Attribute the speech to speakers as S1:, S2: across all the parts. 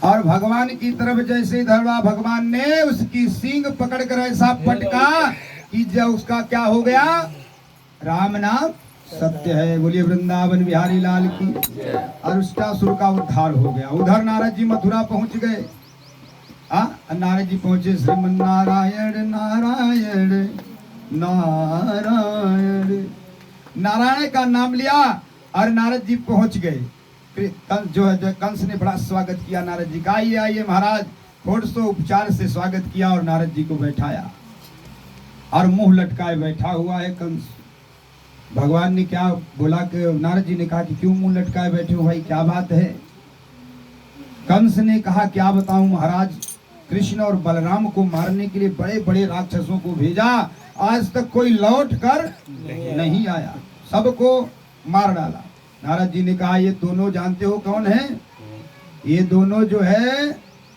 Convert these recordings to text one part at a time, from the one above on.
S1: और भगवान की तरफ जैसे धरवा, भगवान ने उसकी सींग पकड़कर ऐसा पटका कि जब उसका क्या हो गया, राम नाम सत्य है। बोलिए वृंदावन बिहारी लाल की। और उसका का उद्धार हो गया। उधर नारद जी मथुरा पहुंच गए। नारद जी पहुंचे, श्रीमन नारायण नारायण नारायण, नारायण का नाम लिया और नारद जी पहुंच गए। जो है कंस ने बड़ा स्वागत किया नारद जी का। आइए आइए महाराज, थोड़ा उपचार से स्वागत किया और नारद जी को बैठाया और मुंह लटकाए बैठा हुआ है कंस। भगवान ने क्या बोला कि नारद जी ने कहा कि क्यों मुंह लटकाए बैठे हो भाई, क्या बात है। कंस ने कहा क्या बताऊं महाराज, कृष्ण और बलराम को मारने के लिए बड़े बड़े राक्षसों को भेजा, आज तक कोई लौट कर नहीं आया, सबको मार डाला। नारद जी ने कहा ये दोनों जानते हो कौन है? ये दोनों जो है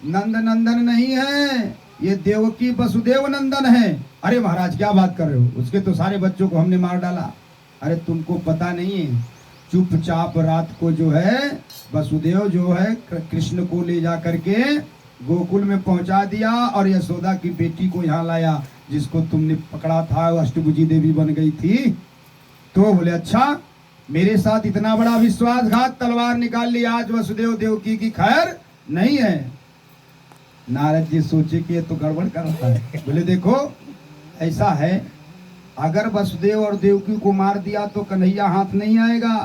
S1: नंद नंदन नहीं है, ये देवकी वसुदेव नंदन है। अरे महाराज क्या बात कर रहे हो, उसके तो सारे बच्चों को हमने मार डाला। अरे तुमको पता नहीं है, चुपचाप रात को जो है वसुदेव जो है कृष्ण को ले जा करके गोकुल में पहुंचा दिया और यशोदा की बेटी को यहाँ लाया, जिसको तुमने पकड़ा था, अष्टभुजी देवी बन गई थी। तो बोले अच्छा, मेरे साथ इतना बड़ा विश्वासघात, तलवार निकाल ली, आज वसुदेव देवकी की खैर नहीं है। नारद जी सोचे कि ये तो गड़बड़ कर रहा है। बोले देखो ऐसा है, अगर वसुदेव और देवकी को मार दिया तो कन्हैया हाथ नहीं आएगा।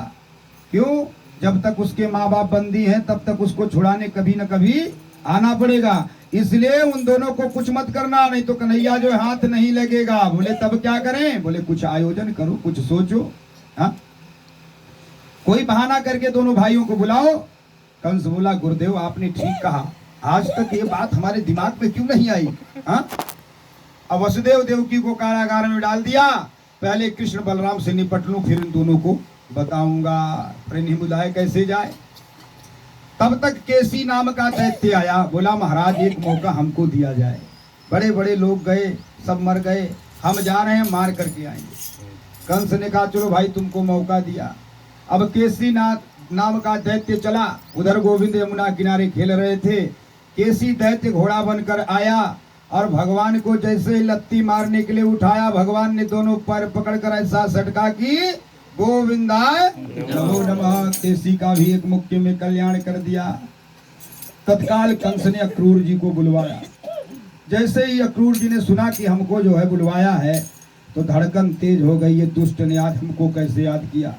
S1: क्यों? जब तक उसके माँ बाप बंदी हैं तब तक उसको छुड़ाने कभी न कभी आना पड़ेगा, इसलिए उन दोनों को कुछ मत करना, नहीं तो कन्हैया जो हाथ नहीं लगेगा। बोले तब क्या करें? बोले कुछ आयोजन करो, कुछ सोचो। हाँ, कोई बहाना करके दोनों भाइयों को बुलाओ। कंस बोला गुरुदेव आपने ठीक कहा, आज तक ये बात हमारे दिमाग में क्यों नहीं आई। हाँ, अब वसुदेव देवकी को कारागार में डाल दिया। पहले कृष्ण बलराम से निपट लूं, फिर इन दोनों को बताऊंगा। नहीं बुलाए कैसे जाए। तब तक केसी नाम का दैत्य आया, बोला महाराज एक मौका हमको दिया जाए, बड़े बड़े लोग गए, सब मर गए, हम जा रहे हैं, मार करके आएंगे। कंस ने कहा चलो भाई तुमको मौका दिया। अब केसी नाम का दैत्य चला। उधर गोविंद यमुना किनारे खेल रहे थे। केसी दैत्य घोड़ा बनकर आया और भगवान को जैसे लत्ती मारने के लिए उठाया, भगवान ने दोनों पैर पकड़कर ऐसा सटका कि गोविंदाय नमो नमः। केसी का भी एक मुक्के में कल्याण कर दिया। तत्काल कंस ने अक्रूर जी को बुलवाया। जैसे ही अक्रूर जी ने सुना कि हमको जो है बुलवाया है तो धड़कन तेज हो गई। ये दुष्ट ने आज हमको कैसे याद किया,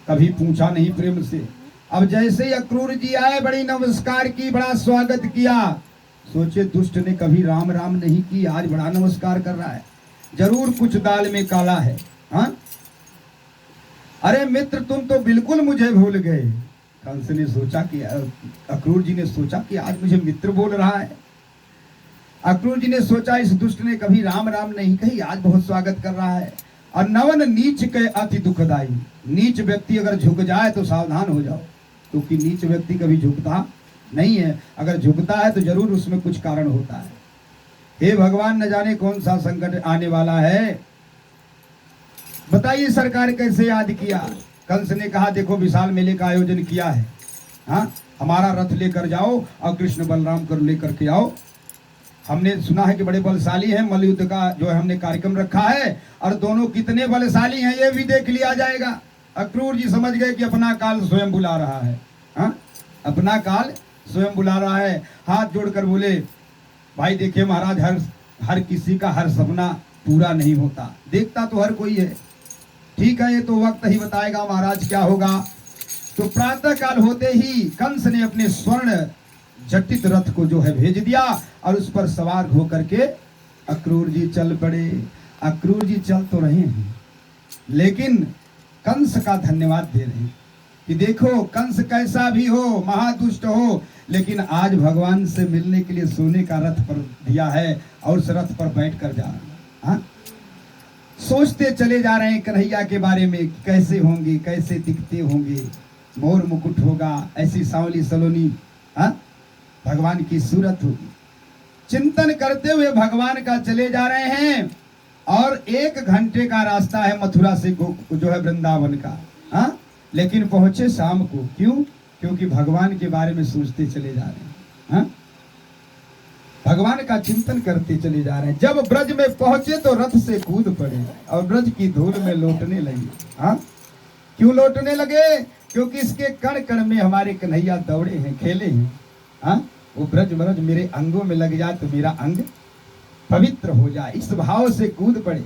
S1: कभी पूछा नहीं प्रेम से। अब जैसे ही अक्रूर जी आए, बड़ी नमस्कार की, बड़ा स्वागत किया। सोचे दुष्ट ने कभी राम राम नहीं की, आज बड़ा नमस्कार कर रहा है, जरूर कुछ दाल में काला है। हाँ, अरे मित्र तुम तो बिल्कुल मुझे भूल गए। कंस ने सोचा कि अक्रूर जी ने सोचा कि आज मुझे मित्र बोल रहा है। अक्रूर जी ने सोचा इस दुष्ट ने कभी राम राम नहीं कही, आज बहुत स्वागत कर रहा है। और नवन नीच के अति दुखदाई, नीच व्यक्ति अगर झुक जाए तो सावधान हो जाओ, क्योंकि नीच व्यक्ति कभी झुकता नहीं है, अगर झुकता है तो जरूर उसमें कुछ कारण होता है। हे भगवान, न जाने कौन सा संकट आने वाला है, बताइए सरकार कैसे याद किया। कंस ने कहा देखो विशाल मेले का आयोजन किया है, हाँ हमारा रथ लेकर जाओ और कृष्ण बलराम को लेकर के आओ। हमने सुना है कि बड़े बलशाली हैं, मल्लयुद्ध का जो है हमने कार्यक्रम रखा है और दोनों कितने बलशाली हैं ये भी देख लिया जाएगा। अक्रूर जी समझ गए कि अपना काल स्वयं बुला रहा है। हाँ, अपना काल स्वयं बुला रहा है। हाथ जोड़कर बोले भाई देखिए महाराज, हर किसी का हर सपना पूरा नहीं होता, देखता तो हर कोई है। ठीक है, ये तो वक्त ही बताएगा महाराज क्या होगा। तो प्रातः काल होते ही कंस ने अपने स्वर्ण जटित रथ को जो है भेज दिया और उस पर सवार होकर के अक्रूर जी चल पड़े। अक्रूर जी चल तो रहे हैं लेकिन कंस का धन्यवाद दे रहे हैं कि देखो कंस कैसा भी हो, महादुष्ट हो, लेकिन आज भगवान से मिलने के लिए सोने का रथ पर दिया है और उस रथ पर बैठ कर जा रहा है। हाँ? सोचते चले जा रहे हैं कन्हैया के बारे में, कैसे होंगे, कैसे दिखते होंगे, मोर मुकुट होगा, ऐसी सांवली सलोनी हाँ भगवान की सूरत होगी। चिंतन करते हुए भगवान का चले जा रहे हैं और 1 घंटे का रास्ता है मथुरा से जो है वृंदावन का। हाँ, लेकिन पहुंचे शाम को। क्यों? क्योंकि भगवान के बारे में सोचते चले जा रहे हैं। हाँ? भगवान का चिंतन करते चले जा रहे हैं। जब ब्रज में पहुंचे तो रथ से कूद पड़े और ब्रज की धूल में लौटने लगे। हाँ? क्यों लौटने लगे? क्योंकि इसके कण कण में हमारे कन्हैया दौड़े हैं, खेले हैं। हाँ? वो ब्रज ब्रज मेरे अंगों में लग जाए तो मेरा अंग पवित्र हो जाए, इस भाव से कूद पड़े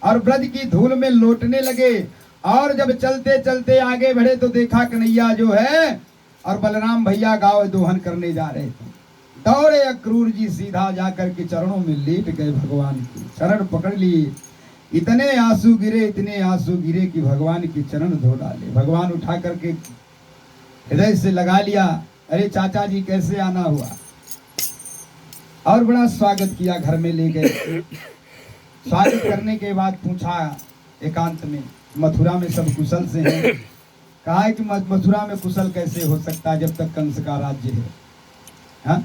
S1: और ब्रज की धूल में लौटने लगे। और जब चलते चलते आगे बढ़े तो देखा कन्हैया जो है और बलराम भैया गाय दोहन करने जा रहे थे। दौड़े अक्रूर जी, सीधा जाकर के चरणों में लेट गए, भगवान की चरण पकड़ लिए। इतने आंसू गिरे कि भगवान की चरण धो डाले। भगवान उठा करके हृदय से लगा लिया, अरे चाचा जी कैसे आना हुआ, और बड़ा स्वागत किया, घर में ले गए। स्वागत करने के बाद पूछा एकांत में, मथुरा में सब कुशल से हैं? कहा है कि मथुरा में कुशल कैसे हो सकता है जब तक कंस का राज्य है। हाँ?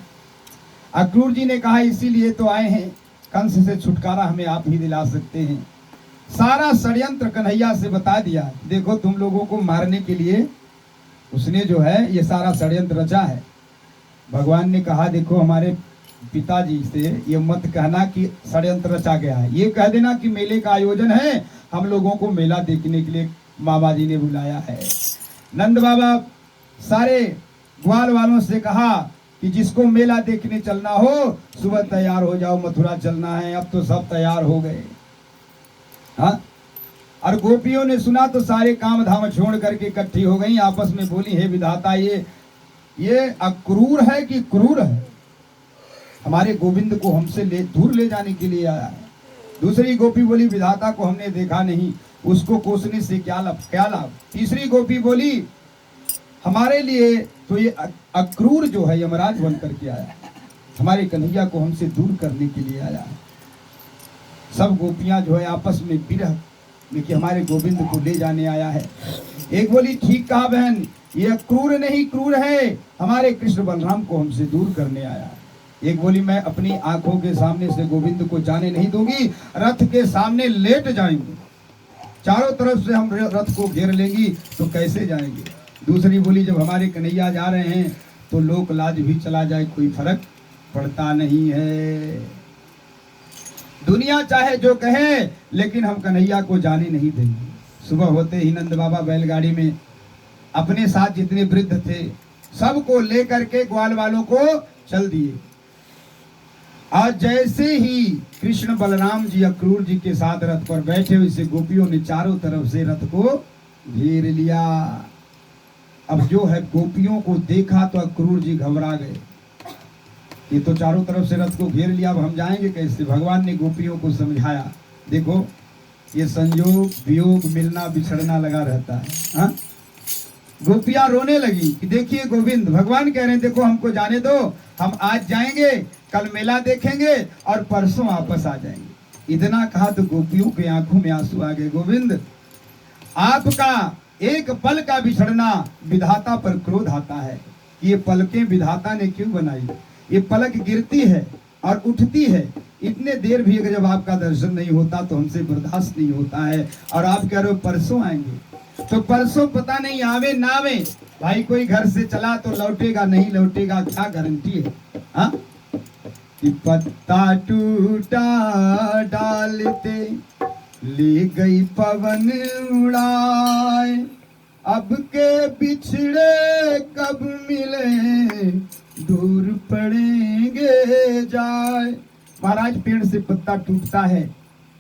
S1: अक्रूर जी ने कहा इसीलिए तो आए हैं, कंस से छुटकारा हमें आप ही दिला सकते हैं। सारा षड्यंत्र कन्हैया से बता दिया, देखो तुम लोगों को मारने के लिए उसने जो है ये सारा षड्यंत्र रचा है। भगवान ने कहा देखो हमारे पिताजी से ये मत कहना कि षड्यंत्र रचा गया है, ये कह देना कि मेले का आयोजन है, हम लोगों को मेला देखने के लिए बाबा जी ने बुलाया है। नंद बाबा सारे ग्वाल वालों से कहा कि जिसको मेला देखने चलना हो सुबह तैयार हो जाओ, मथुरा चलना है। अब तो सब तैयार हो गए। हाँ? और गोपियों ने सुना तो सारे काम धाम छोड़ करके इकट्ठी हो गई, आपस में बोली हे विधाता ये अक्रूर है कि क्रूर है, हमारे गोविंद को हमसे दूर ले जाने के लिए आया है। दूसरी गोपी बोली विधाता को हमने देखा नहीं, उसको कोसने से क्या लाभ। तीसरी गोपी बोली हमारे लिए तो ये अक्रूर जो है यमराज बन करके आया, हमारे कन्हैया को हमसे दूर करने के लिए आया है। सब गोपियां जो है आपस में विरह में कि हमारे गोविंद को ले जाने आया है। एक बोली ठीक कहा बहन, ये अक्रूर नहीं क्रूर है, हमारे कृष्ण बलराम को हमसे दूर करने आया है। एक बोली मैं अपनी आंखों के सामने से गोविंद को जाने नहीं दूंगी, रथ के सामने लेट जाएंगे, चारों तरफ से हम रथ को घेर लेंगी तो कैसे जाएंगे। दूसरी बोली जब हमारे कन्हैया जा रहे हैं तो लोक लाज भी चला जाए, कोई फर्क पड़ता नहीं है, दुनिया चाहे जो कहे लेकिन हम कन्हैया को जाने नहीं देंगे। सुबह होते ही नंद बाबा बैलगाड़ी में अपने साथ जितने वृद्ध थे सबको लेकर के ग्वाल वालों को चल दिए। आज जैसे ही कृष्ण बलराम जी अक्रूर जी के साथ रथ पर बैठे हुए से गोपियों ने चारों तरफ से रथ को घेर लिया। अब जो है गोपियों को देखा तो अक्रूर जी घबरा गए, ये तो चारों तरफ से रथ को घेर लिया, अब हम जाएंगे कैसे। भगवान ने गोपियों को समझाया, देखो ये संयोग वियोग मिलना बिछड़ना लगा रहता है। हाँ? गोपियां रोने लगी कि देखिए गोविंद, भगवान कह रहे हैं देखो हमको जाने दो, हम आज जाएंगे, कल मेला देखेंगे और परसों वापस आ जाएंगे। इतना कहा तो गोपियों के आंखों में आंसू आ गए। गोविंद, आपका एक पल का बिछड़ना विधाता पर क्रोध आता है कि ये पलकें विधाता ने क्यों बनाई। ये पलक गिरती है और उठती है, इतने देर भी अगर जब आपका दर्शन नहीं होता तो हमसे बर्दाश्त नहीं होता है। और आप कह रहे हो परसों आएंगे, तो परसों पता नहीं आवे ना आवे। भाई कोई घर से चला तो लौटेगा नहीं लौटेगा, क्या गारंटी है। हाँ? कि पत्ता टूटा डालते ले गई पवन उड़ाए, अब के बिछड़े कब मिले दूर पड़ेंगे जाए। महाराज पेड़ से पत्ता टूटता है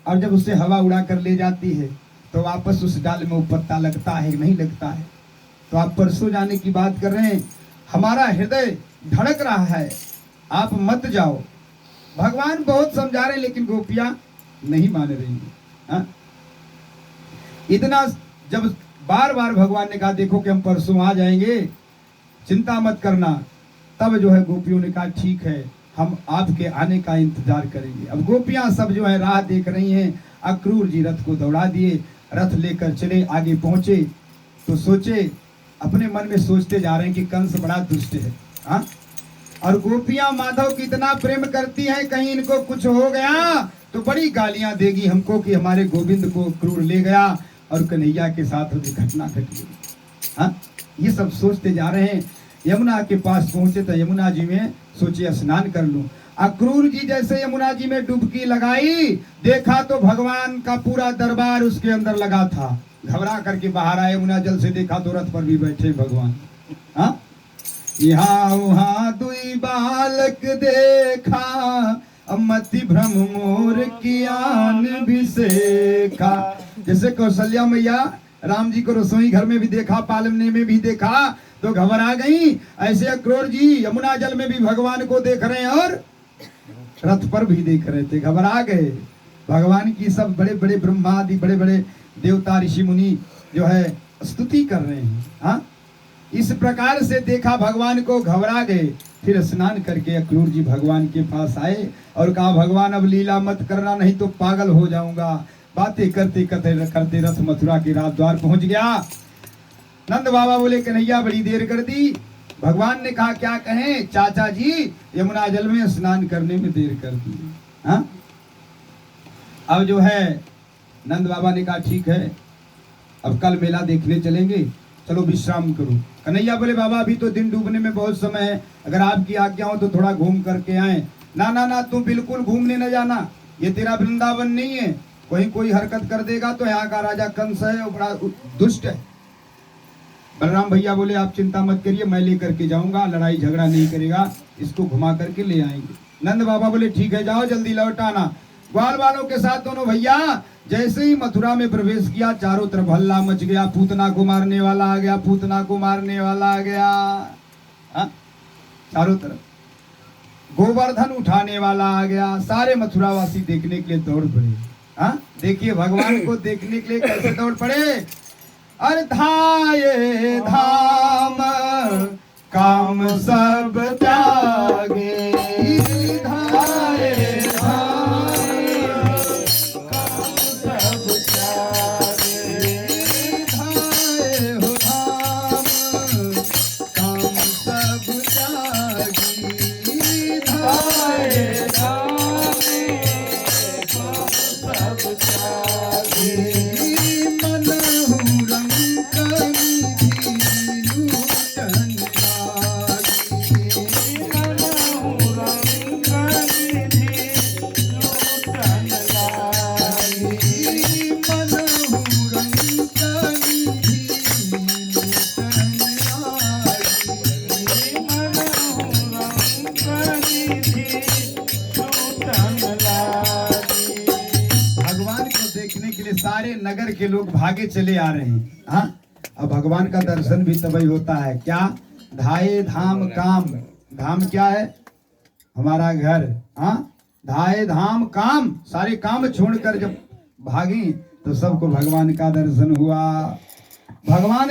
S1: और जब उसे हवा उड़ा कर ले जाती है तो वापस उस डाल में वो पत्ता लगता है नहीं लगता है। तो आप परसों जाने की बात कर रहे हैं, हमारा हृदय धड़क रहा है, आप मत जाओ। भगवान बहुत समझा रहे लेकिन गोपियां नहीं मान रही हैं। हाँ? इतना जब बार बार भगवान ने कहा देखो कि हम परसों आ जाएंगे, चिंता मत करना, तब जो है गोपियों ने कहा ठीक है हम आपके आने का इंतजार करेंगे। अब गोपियां सब जो है राह देख रही हैं। अक्रूर जी रथ को दौड़ा दिए, रथ लेकर चले, आगे पहुंचे तो सोचे, अपने मन में सोचते जा रहे हैं कि कंस बड़ा दुष्ट है। हाँ? और गोपियां माधव की इतना प्रेम करती हैं, कहीं इनको कुछ हो गया तो बड़ी गालियां देगी हमको कि हमारे गोविंद को क्रूर ले गया और कन्हैया के साथ घटना घट गई। हाँ? ये सब सोचते जा रहे हैं। यमुना के पास पहुंचे तो यमुना जी में सोचे स्नान कर लूं। अक्रूर जी जैसे यमुना जी में डुबकी लगाई, देखा तो भगवान का पूरा दरबार उसके अंदर लगा था। घबरा करके बाहर आए, यमुना जल से देखा तो रथ पर भी बैठे भगवान। हाँ, यहाँ वहाँ दुई बालक देखा, मति भ्रम मोर कियान विसेखा। जैसे कौशल्या मैया राम जी को रसोई घर में भी देखा, पालने में भी देखा तो घबरा गई, ऐसे अक्रूर जी यमुना जल में भी भगवान को देख रहे हैं और रथ पर भी देख रहे थे, घबरा गए। भगवान की सब बड़े बड़े ब्रह्मा आदि बड़े बड़े देवता ऋषि मुनि जो है स्तुति कर रहे हैं। हाँ, इस प्रकार से देखा भगवान को, घबरा गए। फिर स्नान करके अक्रूर जी भगवान के पास आए और कहा भगवान अब लीला मत करना, नहीं तो पागल हो जाऊंगा। बातें करते करते करते रथ मथुरा के राज द्वार पहुंच गया। नंद बाबा बोले कन्हैया बड़ी देर कर दी। भगवान ने कहा क्या कहें चाचा जी, यमुना जल में स्नान करने में देर कर दी। हाँ, अब जो है नंद बाबा ने कहा ठीक है, अब कल मेला देखने चलेंगे, चलो विश्राम करो। कन्हैया बोले बाबा अभी तो दिन डूबने में बहुत समय है, अगर आपकी आज्ञा हो तो थोड़ा घूम करके आए। ना ना ना, तुम बिल्कुल घूमने न जाना, ये तेरा वृंदावन नहीं है, कोई हरकत कर देगा तो यहाँ का राजा कंस है और बड़ा दुष्ट है। बलराम भैया बोले आप चिंता मत करिए, मैं लेकर के जाऊंगा, लड़ाई झगड़ा नहीं करेगा, इसको घुमा करके ले आएंगे। नंद बाबा बोले ठीक है, जाओ जल्दी लौट आना। ग्वाल वालों के साथ दोनों भैया जैसे ही मथुरा में प्रवेश किया, चारों तरफ हल्ला मच गया, पूतना को मारने वाला आ गया, पूतना को मारने वाला आ गया। हाँ? चारों तरफ गोवर्धन उठाने वाला आ गया। सारे मथुरावासी देखने के लिए दौड़ पड़े। हाँ, देखिए भगवान को देखने के लिए कैसे दौड़ पड़े। अरे धाये धाम काम सब त्यागे, धाये धाम काम सब त्यागे, धाये हो धाम काम सब त्यागी, धाये धाम काम सब त्यागी। सारे नगर के लोग भागे चले आ रहे हैं। हाँ, अब भगवान का दर्शन भी तभी होता है। क्या? धाये धाम काम, धाम क्या है? हमारा घर। हाँ, धाये धाम काम, सारे काम छोड़कर जब भागी तो सबको भगवान का दर्शन हुआ। भगवान